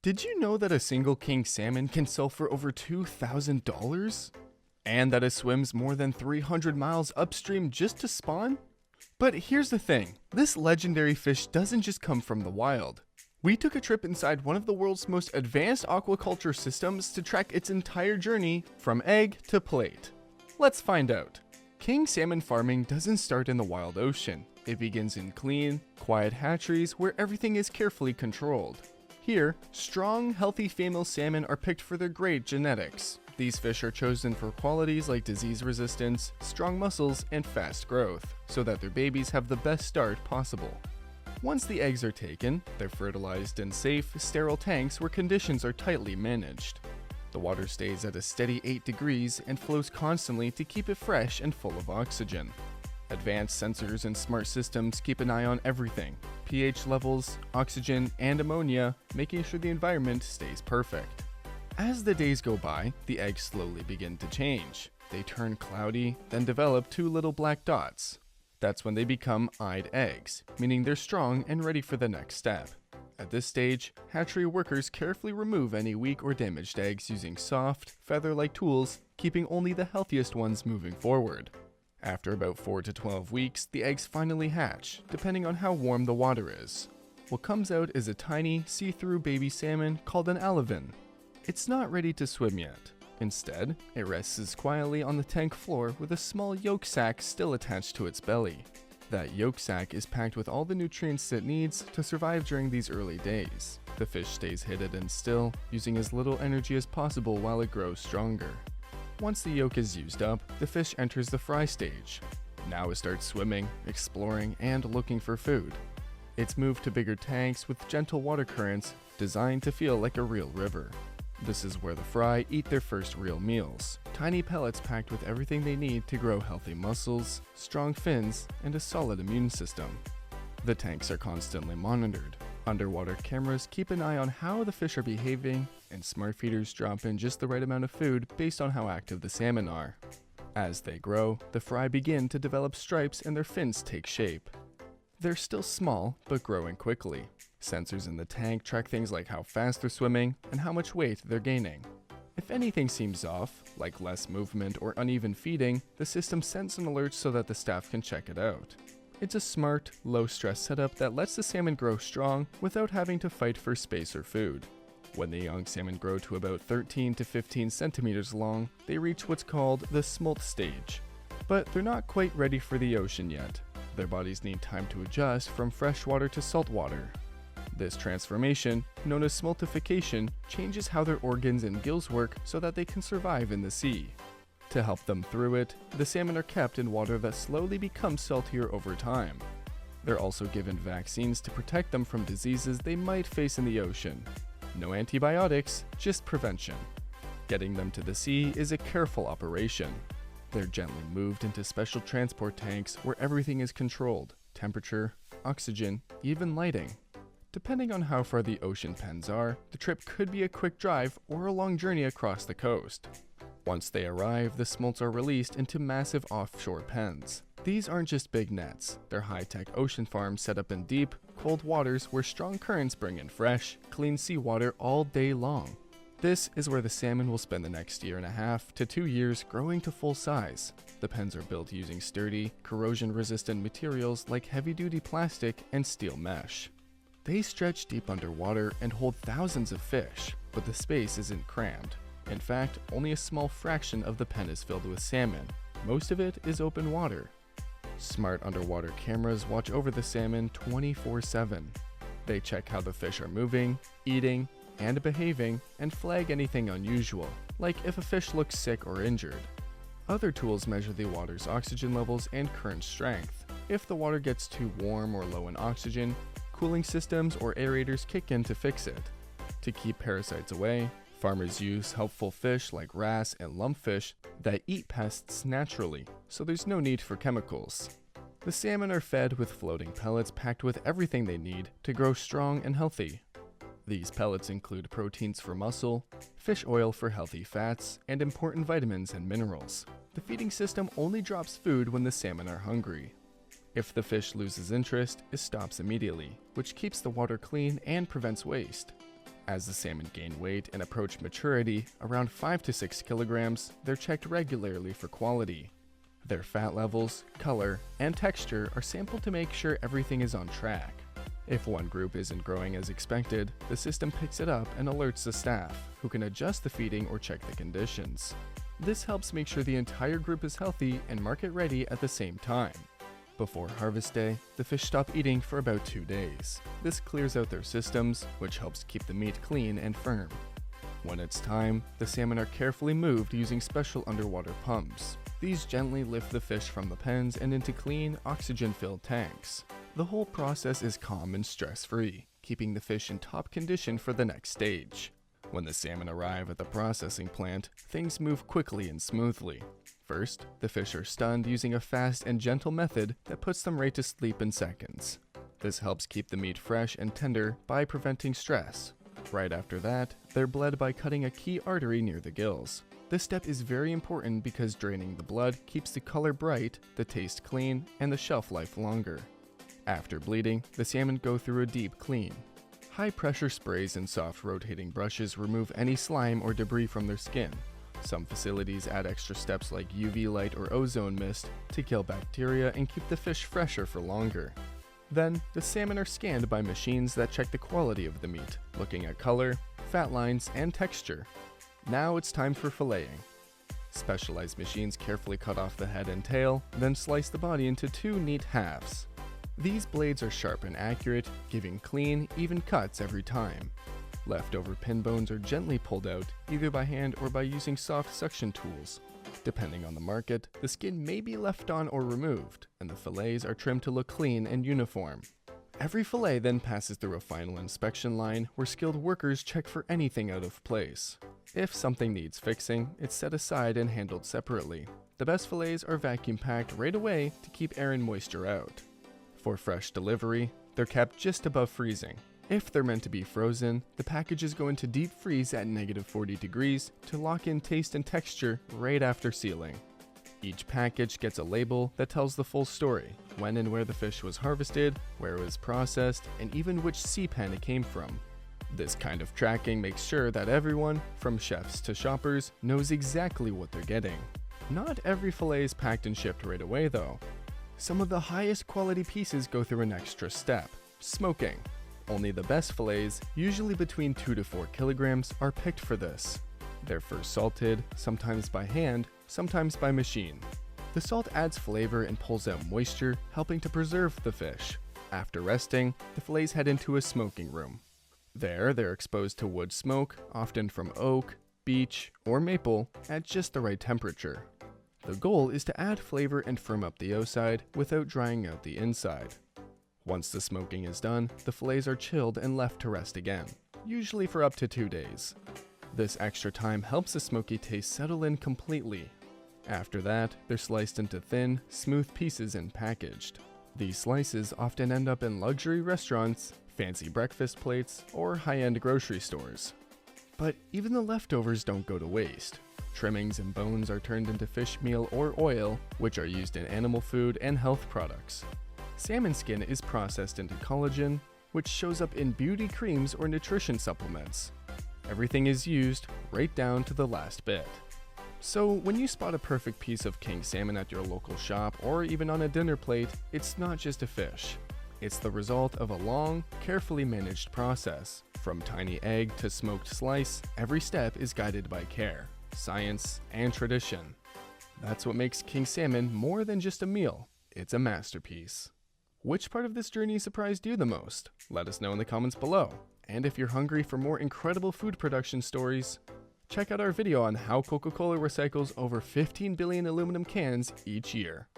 Did you know that a single king salmon can sell for over $2,000? And that it swims more than 300 miles upstream just to spawn? But here's the thing, this legendary fish doesn't just come from the wild. We took a trip inside one of the world's most advanced aquaculture systems to track its entire journey from egg to plate. Let's find out. King salmon farming doesn't start in the wild ocean. It begins in clean, quiet hatcheries where everything is carefully controlled. Here, strong, healthy female salmon are picked for their great genetics. These fish are chosen for qualities like disease resistance, strong muscles, and fast growth, so that their babies have the best start possible. Once the eggs are taken, they're fertilized in safe, sterile tanks where conditions are tightly managed. The water stays at a steady 8 degrees and flows constantly to keep it fresh and full of oxygen. Advanced sensors and smart systems keep an eye on everything: pH levels, oxygen, and ammonia, making sure the environment stays perfect. As the days go by, the eggs slowly begin to change. They turn cloudy, then develop 2 little black dots. That's when they become eyed eggs, meaning they're strong and ready for the next step. At this stage, hatchery workers carefully remove any weak or damaged eggs using soft, feather-like tools, keeping only the healthiest ones moving forward. After about 4 to 12 weeks, the eggs finally hatch, depending on how warm the water is. What comes out is a tiny, see-through baby salmon called an alevin. It's not ready to swim yet. Instead, it rests quietly on the tank floor with a small yolk sac still attached to its belly. That yolk sac is packed with all the nutrients it needs to survive during these early days. The fish stays hidden and still, using as little energy as possible while it grows stronger. Once the yolk is used up, the fish enters the fry stage. Now it starts swimming, exploring, and looking for food. It's moved to bigger tanks with gentle water currents designed to feel like a real river. This is where the fry eat their first real meals. Tiny pellets packed with everything they need to grow healthy muscles, strong fins, and a solid immune system. The tanks are constantly monitored. Underwater cameras keep an eye on how the fish are behaving, and smart feeders drop in just the right amount of food based on how active the salmon are. As they grow, the fry begin to develop stripes and their fins take shape. They're still small, but growing quickly. Sensors in the tank track things like how fast they're swimming and how much weight they're gaining. If anything seems off, like less movement or uneven feeding, the system sends an alert so that the staff can check it out. It's a smart, low-stress setup that lets the salmon grow strong without having to fight for space or food. When the young salmon grow to about 13 to 15 centimeters long, they reach what's called the smolt stage. But they're not quite ready for the ocean yet. Their bodies need time to adjust from freshwater to saltwater. This transformation, known as smoltification, changes how their organs and gills work so that they can survive in the sea. To help them through it, the salmon are kept in water that slowly becomes saltier over time. They're also given vaccines to protect them from diseases they might face in the ocean. No antibiotics, just prevention. Getting them to the sea is a careful operation. They're gently moved into special transport tanks where everything is controlled: temperature, oxygen, even lighting. Depending on how far the ocean pens are, the trip could be a quick drive or a long journey across the coast. Once they arrive, the smolts are released into massive offshore pens. These aren't just big nets, they're high-tech ocean farms set up in deep, cold waters where strong currents bring in fresh, clean seawater all day long. This is where the salmon will spend the next 1.5 to 2 years growing to full size. The pens are built using sturdy, corrosion-resistant materials like heavy-duty plastic and steel mesh. They stretch deep underwater and hold thousands of fish, but the space isn't crammed. In fact, only a small fraction of the pen is filled with salmon. Most of it is open water. Smart underwater cameras watch over the salmon 24/7. They check how the fish are moving, eating, and behaving, and flag anything unusual, like if a fish looks sick or injured. Other tools measure the water's oxygen levels and current strength. If the water gets too warm or low in oxygen, cooling systems or aerators kick in to fix it. To keep parasites away, farmers use helpful fish like wrasse and lumpfish that eat pests naturally, so there's no need for chemicals. The salmon are fed with floating pellets packed with everything they need to grow strong and healthy. These pellets include proteins for muscle, fish oil for healthy fats, and important vitamins and minerals. The feeding system only drops food when the salmon are hungry. If the fish loses interest, it stops immediately, which keeps the water clean and prevents waste. As the salmon gain weight and approach maturity, around 5 to 6 kilograms, they're checked regularly for quality. Their fat levels, color, and texture are sampled to make sure everything is on track. If one group isn't growing as expected, the system picks it up and alerts the staff, who can adjust the feeding or check the conditions. This helps make sure the entire group is healthy and market ready at the same time. Before harvest day, the fish stop eating for about 2 days. This clears out their systems, which helps keep the meat clean and firm. When it's time, the salmon are carefully moved using special underwater pumps. These gently lift the fish from the pens and into clean, oxygen-filled tanks. The whole process is calm and stress-free, keeping the fish in top condition for the next stage. When the salmon arrive at the processing plant, things move quickly and smoothly. First, the fish are stunned using a fast and gentle method that puts them right to sleep in seconds. This helps keep the meat fresh and tender by preventing stress. Right after that, they're bled by cutting a key artery near the gills. This step is very important because draining the blood keeps the color bright, the taste clean, and the shelf life longer. After bleeding, the salmon go through a deep clean. High-pressure sprays and soft rotating brushes remove any slime or debris from their skin. Some facilities add extra steps like UV light or ozone mist to kill bacteria and keep the fish fresher for longer. Then, the salmon are scanned by machines that check the quality of the meat, looking at color, fat lines, and texture. Now it's time for filleting. Specialized machines carefully cut off the head and tail, then slice the body into 2 neat halves. These blades are sharp and accurate, giving clean, even cuts every time. Leftover pin bones are gently pulled out, either by hand or by using soft suction tools. Depending on the market, the skin may be left on or removed, and the fillets are trimmed to look clean and uniform. Every fillet then passes through a final inspection line where skilled workers check for anything out of place. If something needs fixing, it's set aside and handled separately. The best fillets are vacuum packed right away to keep air and moisture out. For fresh delivery, they're kept just above freezing. If they're meant to be frozen, the packages go into deep freeze at -40 degrees to lock in taste and texture right after sealing. Each package gets a label that tells the full story, when and where the fish was harvested, where it was processed, and even which sea pen it came from. This kind of tracking makes sure that everyone, from chefs to shoppers, knows exactly what they're getting. Not every fillet is packed and shipped right away though. Some of the highest quality pieces go through an extra step, smoking. Only the best fillets, usually between 2 to 4 kilograms, are picked for this. They're first salted, sometimes by hand, sometimes by machine. The salt adds flavor and pulls out moisture, helping to preserve the fish. After resting, the fillets head into a smoking room. There, they're exposed to wood smoke, often from oak, beech, or maple, at just the right temperature. The goal is to add flavor and firm up the outside without drying out the inside. Once the smoking is done, the fillets are chilled and left to rest again, usually for up to 2 days. This extra time helps the smoky taste settle in completely. After that, they're sliced into thin, smooth pieces and packaged. These slices often end up in luxury restaurants, fancy breakfast plates, or high-end grocery stores. But even the leftovers don't go to waste. Trimmings and bones are turned into fish meal or oil, which are used in animal food and health products. Salmon skin is processed into collagen, which shows up in beauty creams or nutrition supplements. Everything is used, right down to the last bit. So when you spot a perfect piece of king salmon at your local shop or even on a dinner plate, it's not just a fish. It's the result of a long, carefully managed process. From tiny egg to smoked slice, every step is guided by care, science, and tradition. That's what makes king salmon more than just a meal. It's a masterpiece. Which part of this journey surprised you the most? Let us know in the comments below. And if you're hungry for more incredible food production stories, check out our video on how Coca-Cola recycles over 15 billion aluminum cans each year.